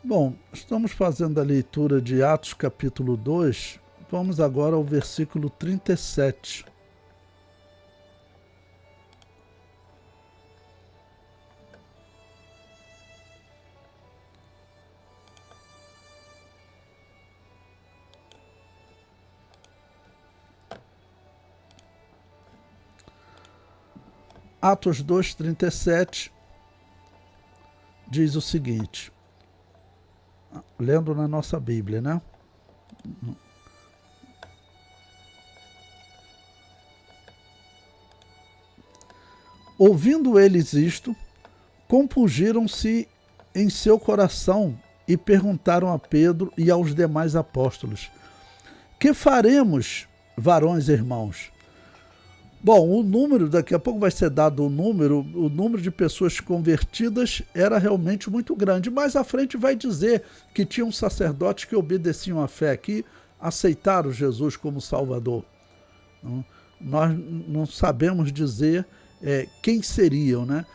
Bom, estamos fazendo a leitura de Atos capítulo 2. Vamos agora ao versículo 37. Atos 2:37 diz o seguinte, lendo na nossa Bíblia, né? Ouvindo eles isto, compungiram-se em seu coração e perguntaram a Pedro e aos demais apóstolos: Que faremos, varões irmãos? Bom, o número, daqui a pouco vai ser dado o número de pessoas convertidas era realmente muito grande. Mais à frente vai dizer que tinham sacerdotes que obedeciam à fé, que aceitaram Jesus como Salvador. Nós não sabemos dizer quem seriam, né?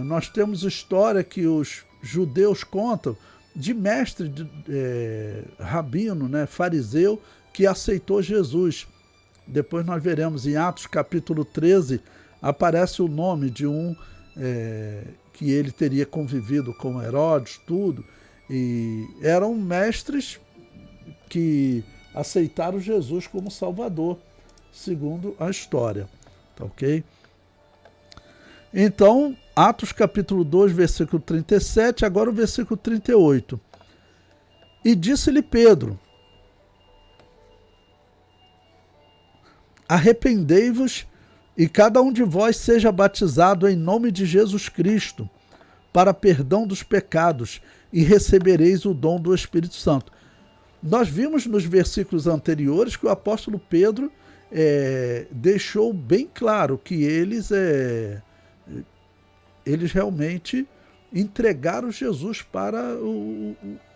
Nós temos história que os judeus contam de mestre, rabino, né, fariseu, que aceitou Jesus. Depois nós veremos em Atos capítulo 13, aparece o nome de um que ele teria convivido com Herodes, tudo. E eram mestres que aceitaram Jesus como Salvador, segundo a história. Tá ok? Então, Atos capítulo 2, versículo 37, agora o versículo 38. E disse-lhe Pedro: Arrependei-vos e cada um de vós seja batizado em nome de Jesus Cristo para perdão dos pecados e recebereis o dom do Espírito Santo. Nós vimos nos versículos anteriores que o apóstolo Pedro deixou bem claro que eles realmente entregaram Jesus para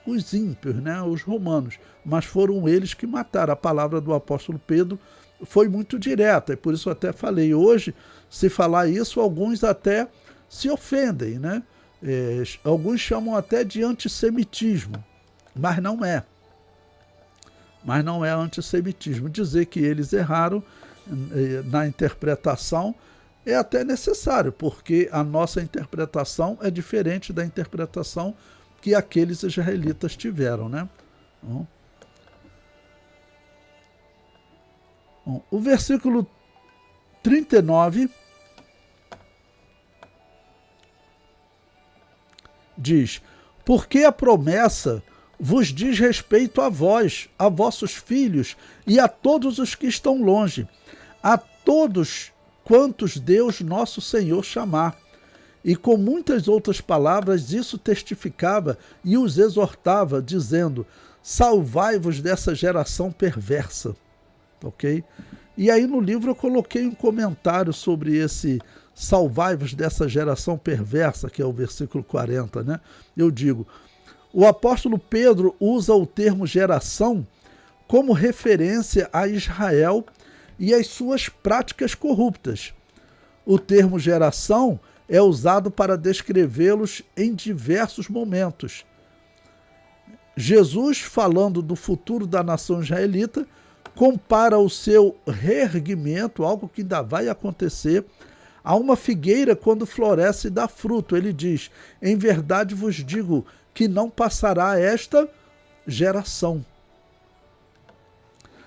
os ímpios, né, os romanos, mas foram eles que mataram. A palavra do apóstolo Pedro foi muito direta, e por isso até falei, hoje, se falar isso, alguns até se ofendem, né? Alguns chamam até de antissemitismo, mas não é. Mas não é antissemitismo. Dizer que eles erraram na interpretação é até necessário, porque a nossa interpretação é diferente da interpretação que aqueles israelitas tiveram, né? O versículo 39 diz: Porque a promessa vos diz respeito a vós, a vossos filhos e a todos os que estão longe, a todos quantos Deus nosso Senhor chamar. E com muitas outras palavras isso testificava e os exortava, dizendo: Salvai-vos dessa geração perversa. Ok? E aí no livro eu coloquei um comentário sobre esse salvai-vos dessa geração perversa, que é o versículo 40, né? Eu digo, o apóstolo Pedro usa o termo geração como referência a Israel e as suas práticas corruptas. O termo geração é usado para descrevê-los em diversos momentos. Jesus, falando do futuro da nação israelita, compara o seu reerguimento, algo que ainda vai acontecer, a uma figueira quando floresce e dá fruto. Ele diz: em verdade vos digo que não passará esta geração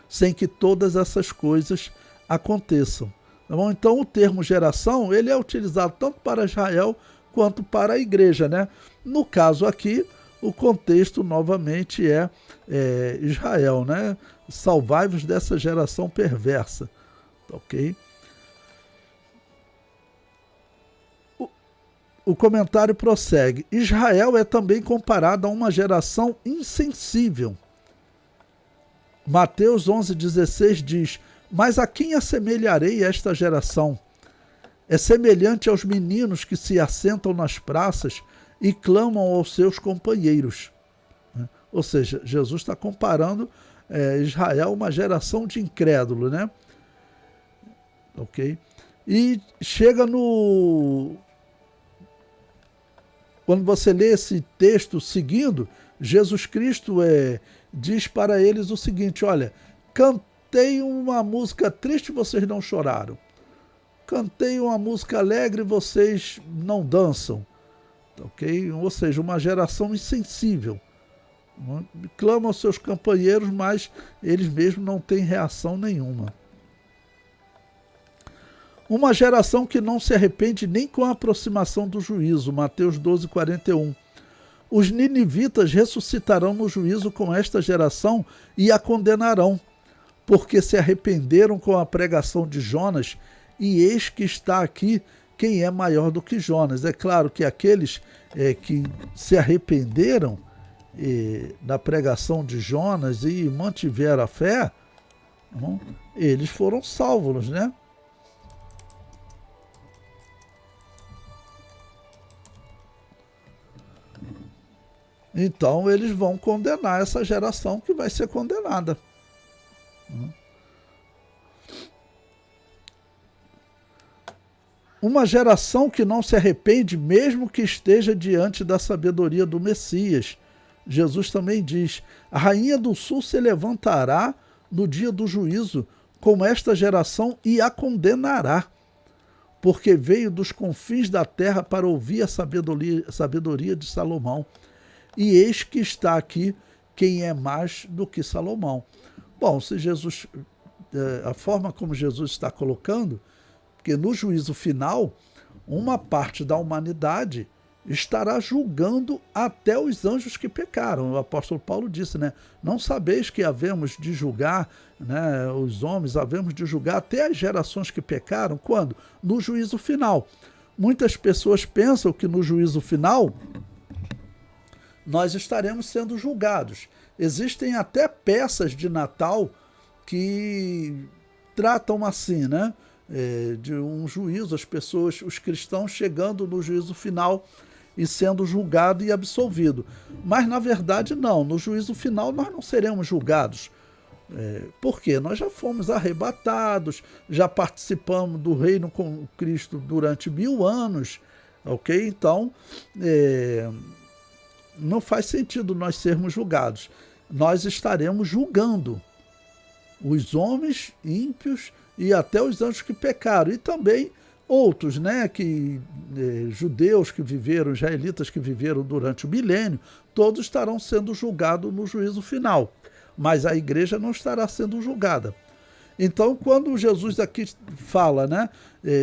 sem que todas essas coisas aconteçam. Tá bom? Então o termo geração ele é utilizado tanto para Israel quanto para a igreja, né? No caso aqui, o contexto novamente é Israel, né? Salvai-vos dessa geração perversa, ok? O comentário prossegue: Israel é também comparado a uma geração insensível. Mateus 11,16 diz: Mas a quem assemelharei esta geração? É semelhante aos meninos que se assentam nas praças e clamam aos seus companheiros. Ou seja, Jesus está comparando Israel a uma geração de incrédulo, né? Ok? E chega no... Quando você lê esse texto seguindo, Jesus Cristo diz para eles o seguinte: olha, cantei uma música triste, vocês não choraram. Cantei uma música alegre, vocês não dançam. Ok? Ou seja, uma geração insensível. Clamam aos seus companheiros, mas eles mesmos não têm reação nenhuma. Uma geração que não se arrepende nem com a aproximação do juízo. Mateus 12, 41. Os ninivitas ressuscitarão no juízo com esta geração e a condenarão, porque se arrependeram com a pregação de Jonas, e eis que está aqui quem é maior do que Jonas. É claro que aqueles que se arrependeram da pregação de Jonas e mantiveram a fé, eles foram salvos, né? Então eles vão condenar essa geração que vai ser condenada. Uma geração que não se arrepende, mesmo que esteja diante da sabedoria do Messias. Jesus também diz: a rainha do sul se levantará no dia do juízo com esta geração e a condenará, porque veio dos confins da terra para ouvir a sabedoria de Salomão. E eis que está aqui quem é mais do que Salomão. Bom, se Jesus, a forma como Jesus está colocando, porque no juízo final, uma parte da humanidade estará julgando até os anjos que pecaram. O apóstolo Paulo disse, né? Não sabeis que havemos de julgar, né, os homens, havemos de julgar até as gerações que pecaram. Quando? No juízo final. Muitas pessoas pensam que no juízo final nós estaremos sendo julgados. Existem até peças de Natal que tratam assim, né? De um juízo, as pessoas, os cristãos chegando no juízo final e sendo julgado e absolvido. Mas, na verdade, não. No juízo final, nós não seremos julgados. Por quê? Nós já fomos arrebatados, já participamos do reino com Cristo durante 1000 anos, ok? Então, não faz sentido nós sermos julgados. Nós estaremos julgando os homens ímpios e até os anjos que pecaram, e também outros, né, judeus que viveram, israelitas que viveram durante o milênio, todos estarão sendo julgados no juízo final, mas a igreja não estará sendo julgada. Então, quando Jesus aqui fala, né,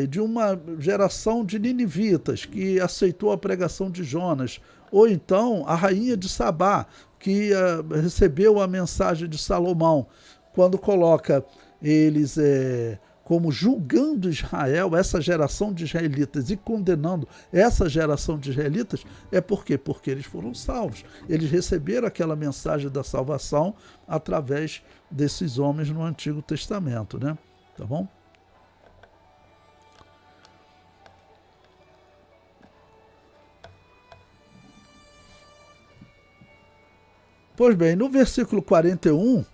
de uma geração de ninivitas que aceitou a pregação de Jonas, ou então a rainha de Sabá, que recebeu a mensagem de Salomão, quando coloca eles como julgando Israel, essa geração de israelitas, e condenando essa geração de israelitas, por quê? Porque eles foram salvos. Eles receberam aquela mensagem da salvação através desses homens no Antigo Testamento, né? Tá bom? Pois bem, no versículo 41,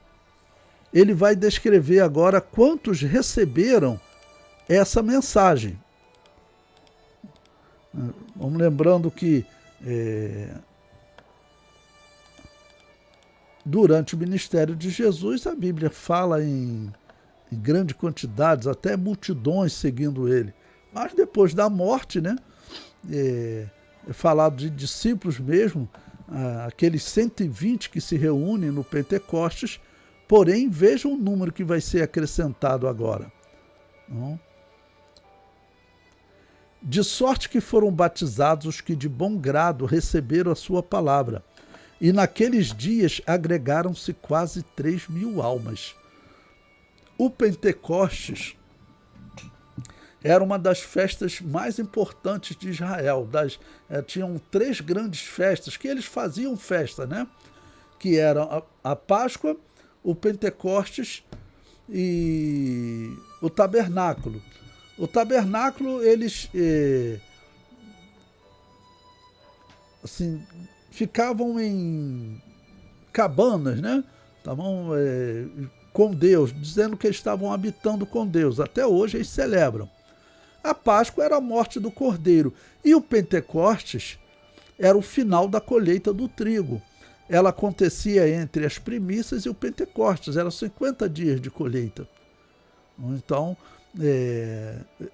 ele vai descrever agora quantos receberam essa mensagem. Vamos lembrando que durante o ministério de Jesus, a Bíblia fala em grandes quantidades, até multidões seguindo ele. Mas depois da morte, né, é falado de discípulos mesmo, aqueles 120 que se reúnem no Pentecostes. Porém, vejam o número que vai ser acrescentado agora. De sorte que foram batizados os que de bom grado receberam a sua palavra. E naqueles dias agregaram-se quase 3.000 almas. O Pentecostes era uma das festas mais importantes de Israel. Tinham 3 grandes festas que eles faziam festa, né? Que eram a Páscoa, o Pentecostes e o tabernáculo. O tabernáculo, eles ficavam em cabanas, né? Estavam com Deus, dizendo que eles estavam habitando com Deus. Até hoje eles celebram. A Páscoa era a morte do Cordeiro. E o Pentecostes era o final da colheita do trigo. ela acontecia entre as primícias e o Pentecostes, eram 50 dias de colheita. Então,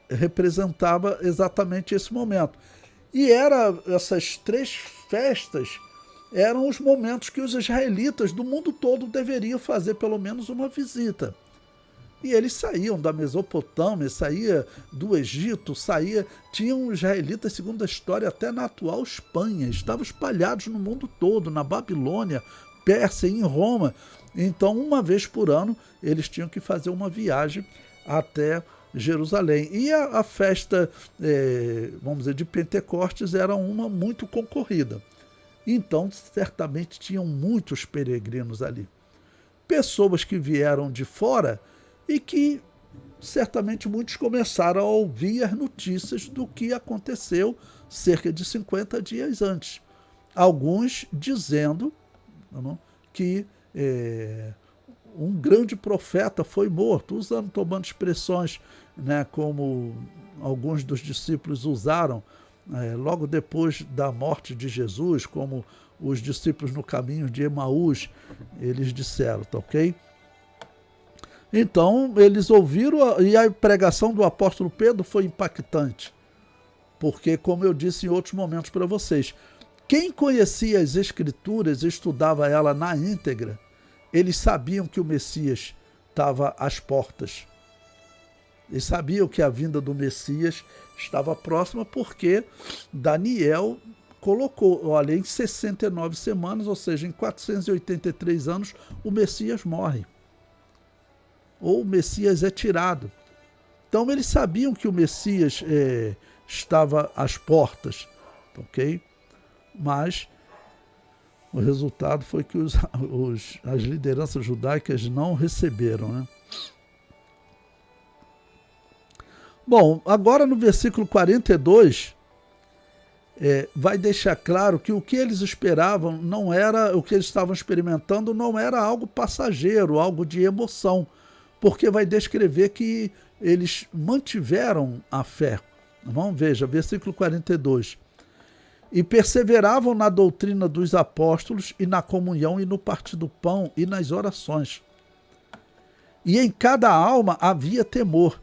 representava exatamente esse momento. E essas 3 festas eram os momentos que os israelitas do mundo todo deveriam fazer pelo menos uma visita. E eles saíam da Mesopotâmia, saía do Egito, tinham israelitas, segundo a história, até na atual Espanha, estavam espalhados no mundo todo, na Babilônia, Pérsia e em Roma. Então, uma vez por ano, eles tinham que fazer uma viagem até Jerusalém. E a festa, vamos dizer, de Pentecostes era uma muito concorrida. Então, certamente tinham muitos peregrinos ali. Pessoas que vieram de fora e que certamente muitos começaram a ouvir as notícias do que aconteceu cerca de 50 dias antes. Alguns dizendo que um grande profeta foi morto, tomando expressões, né, como alguns dos discípulos usaram logo depois da morte de Jesus, como os discípulos no caminho de Emaús, eles disseram, tá ok? Então, eles ouviram, e a pregação do apóstolo Pedro foi impactante, porque, como eu disse em outros momentos para vocês, quem conhecia as Escrituras e estudava ela na íntegra, eles sabiam que o Messias estava às portas. Eles sabiam que a vinda do Messias estava próxima, porque Daniel colocou, olha, em 69 semanas, ou seja, em 483 anos, o Messias morre. Ou o Messias é tirado. Então eles sabiam que o Messias estava às portas, ok? Mas o resultado foi que as lideranças judaicas não receberam, né? Bom, agora no versículo 42, vai deixar claro que o que eles esperavam não era, o que eles estavam experimentando não era algo passageiro, algo de emoção, porque vai descrever que eles mantiveram a fé. Vamos, veja, versículo 42. E perseveravam na doutrina dos apóstolos e na comunhão e no partir do pão e nas orações. E em cada alma havia temor.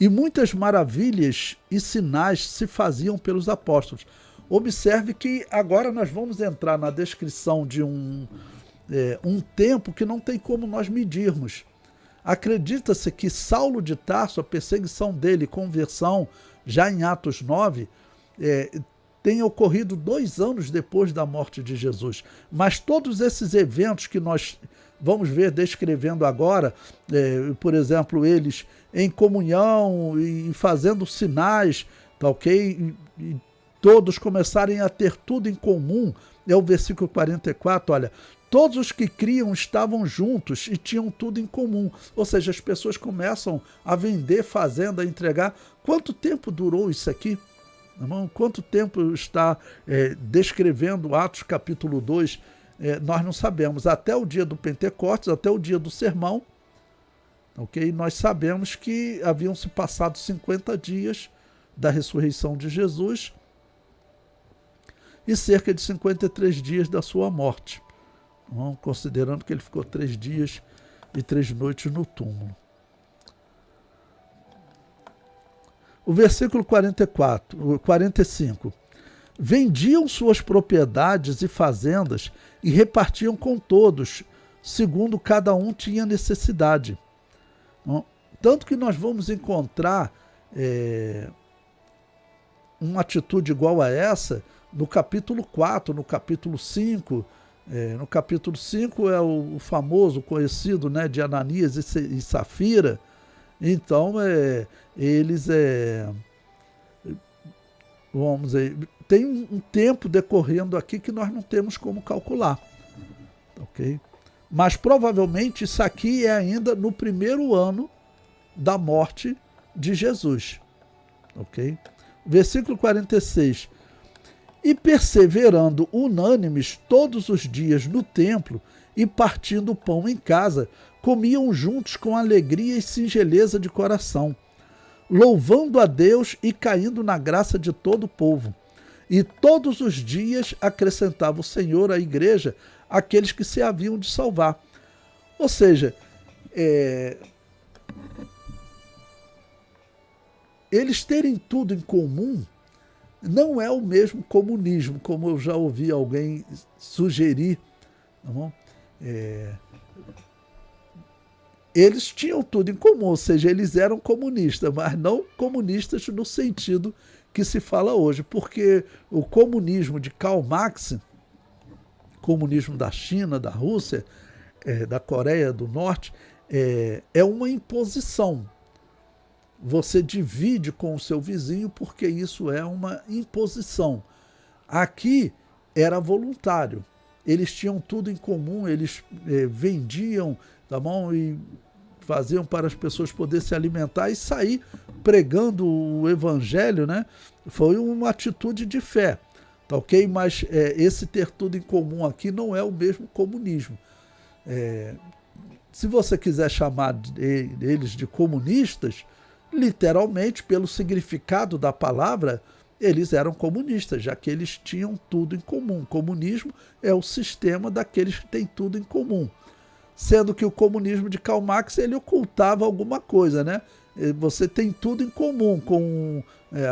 E muitas maravilhas e sinais se faziam pelos apóstolos. Observe que agora nós vamos entrar na descrição de um tempo que não tem como nós medirmos. Acredita-se que Saulo de Tarso, a perseguição dele, conversão, já em Atos 9, tenha ocorrido 2 anos depois da morte de Jesus. Mas todos esses eventos que nós vamos ver descrevendo agora, por exemplo, eles em comunhão e fazendo sinais, tá ok? E todos começarem a ter tudo em comum, é o versículo 44, olha, todos os que criam estavam juntos e tinham tudo em comum. Ou seja, as pessoas começam a vender fazenda, a entregar. Quanto tempo durou isso aqui? Irmão, quanto tempo está descrevendo Atos capítulo 2? Nós não sabemos. Até o dia do Pentecostes, até o dia do sermão, ok? Nós sabemos que haviam se passado 50 dias da ressurreição de Jesus e cerca de 53 dias da sua morte. Considerando que ele ficou 3 dias e 3 noites no túmulo. O versículo 45. Vendiam suas propriedades e fazendas e repartiam com todos, segundo cada um tinha necessidade. Tanto que nós vamos encontrar uma atitude igual a essa no capítulo 4, no capítulo 5. No capítulo 5 é o famoso, conhecido, né, de Ananias e Safira. Então, eles, vamos dizer, tem um tempo decorrendo aqui que nós não temos como calcular, ok? Mas provavelmente isso aqui é ainda no primeiro ano da morte de Jesus, ok? Versículo 46. E perseverando unânimes todos os dias no templo e partindo o pão em casa, comiam juntos com alegria e singeleza de coração, louvando a Deus e caindo na graça de todo o povo. E todos os dias acrescentava o Senhor à igreja aqueles que se haviam de salvar. Ou seja, eles terem tudo em comum não é o mesmo comunismo, como eu já ouvi alguém sugerir. Tá bom? Eles tinham tudo em comum, ou seja, eles eram comunistas, mas não comunistas no sentido que se fala hoje, porque o comunismo de Karl Marx, comunismo da China, da Rússia, da Coreia do Norte, é uma imposição. Você divide com o seu vizinho porque isso é uma imposição. Aqui era voluntário. Eles tinham tudo em comum, eles vendiam, tá bom? E faziam para as pessoas poderem se alimentar e sair pregando o evangelho, né? Foi uma atitude de fé, tá ok? Mas esse ter tudo em comum aqui não é o mesmo comunismo. Se você quiser chamar eles de comunistas, literalmente, pelo significado da palavra, eles eram comunistas, já que eles tinham tudo em comum. Comunismo é o sistema daqueles que têm tudo em comum. Sendo que o comunismo de Karl Marx, ele ocultava alguma coisa, né? Você tem tudo em comum com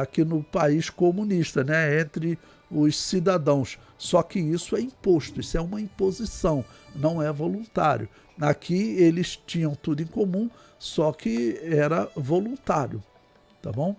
aqui no país comunista, né? Entre os cidadãos. Só que isso é imposto, isso é uma imposição, não é voluntário. Aqui eles tinham tudo em comum, só que era voluntário, tá bom?